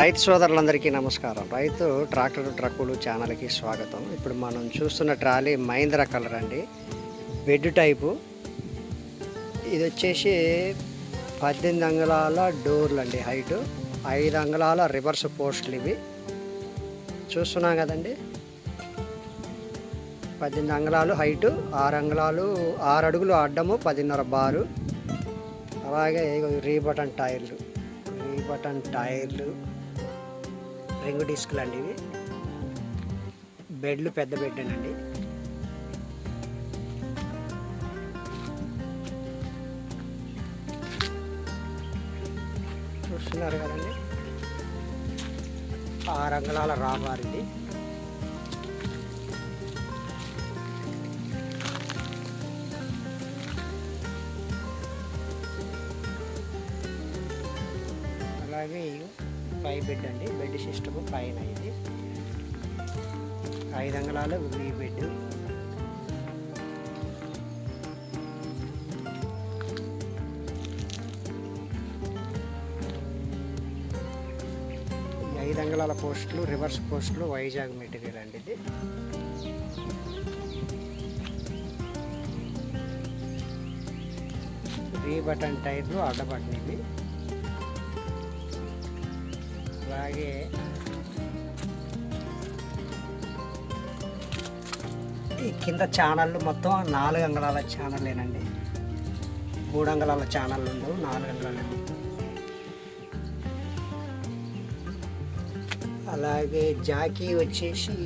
రైతు సోదరులందరికీ నమస్కారం. రైతు ట్రాక్టర్ ట్రక్కులు ఛానల్కి స్వాగతం. ఇప్పుడు మనం చూస్తున్న ట్రాలీ మహీంద్రా కలర్ అండి, బెడ్ టైపు. ఇది వచ్చేసి 18 అంగుళాల డోర్లు అండి, హైటు 5 అంగుళాల రివర్స్ పోస్టులు. ఇవి చూస్తున్నాం కదండి, 18 అంగుళాలు హైటు, 6 అంగుళాలు 6 అడుగులు అడ్డము, 10.5 బారు. అలాగే రీబటన్ టైర్లు, రింగ్ డిస్క్లు అండి. ఇవి బెడ్లు పెద్ద బెడ్ అండి. చూస్తున్నారు కదండి, 6 అంగుళాల రాబార్ ఇది. అలాగే పై బెడ్ అండి, బెడ్ సిస్టమ్ పైన ఇది 5 అంగుళాలు ఈ బెడ్. ఈ 5 అంగుళాల పోస్టులు, రివర్స్ పోస్టులు వైజాగ్ మెటీరియల్ అండి. ఇది రీబటన్ టైర్లు అడ్డబట్టినవి. అలాగే ఈ కింద ఛానళ్ళు మొత్తం 4 అంగుళాల ఛానల్లేనండి, 3 అంగుళాల ఛానళ్ళు ఉండవు, 4 అంగుళాలు. అలాగే జాకీ వచ్చేసి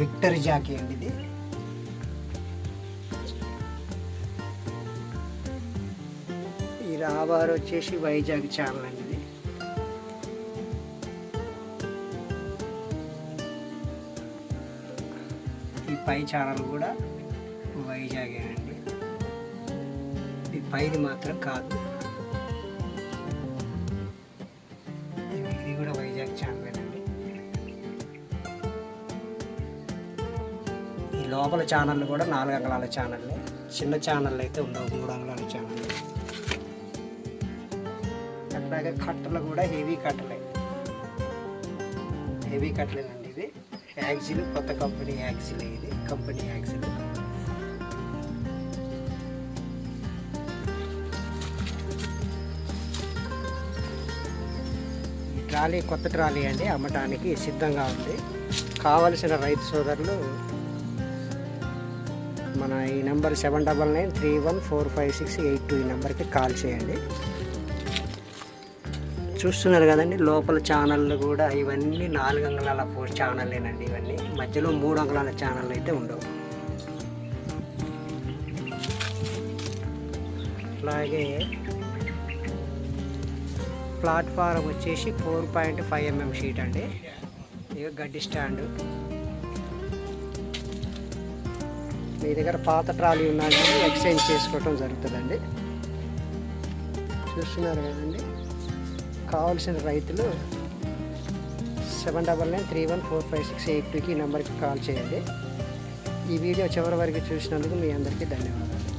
విక్టర్ జాకీ అండి. ఇది ఈ రాబార్ వచ్చేసి వైజాగ్ ఛానల్ అండి. ఇది ఈ పై ఛానల్ కూడా వైజాగేనండి. ఈ పైది మాత్రం కాదు, ఇది కూడా వైజాగ్ ఛానలేనండి. ఈ లోపల ఛానళ్ళు కూడా 4 అంగుళాల ఛానల్లే, చిన్న ఛానళ్ళు అయితే ఉండవు, 3 అంగుళాల ఛానల్. అట్లాగే కట్టలు కూడా హెవీ కట్టలేనండి. ఇది యాక్సిల్, కొత్త కంపెనీ యాక్సిల్. ఇది కంపెనీ యాక్సిల్. ఈ ట్రాలీ కొత్త ట్రాలీ అండి, అమ్మటానికి సిద్ధంగా ఉంది. కావలసిన రైతు సోదరులు మన ఈ నెంబర్ 7993145682 ఈ నెంబర్కి కాల్ చేయండి. చూస్తున్నారు కదండి, లోపల ఛానళ్ళు కూడా ఇవన్నీ 4 అంగుళాల ఛానల్లేనండి. ఇవన్నీ మధ్యలో 3 అంగుళాల ఛానళ్ళు అయితే ఉండవు. అలాగే ప్లాట్ఫారం వచ్చేసి 4.5 mm షీట్ అండి. ఇక గడ్డి స్టాండు. మీ దగ్గర పాత ట్రాలీ ఉన్నది ఎక్స్చేంజ్ చేసుకోవటం జరుగుతుందండి. చూస్తున్నారు కదండి, కావాల్సిన రైతులు 7993145682 ఈ నెంబర్కి కాల్ చేయండి. ఈ వీడియో చివరి వరకు చూసినందుకు మీ అందరికీ ధన్యవాదాలు.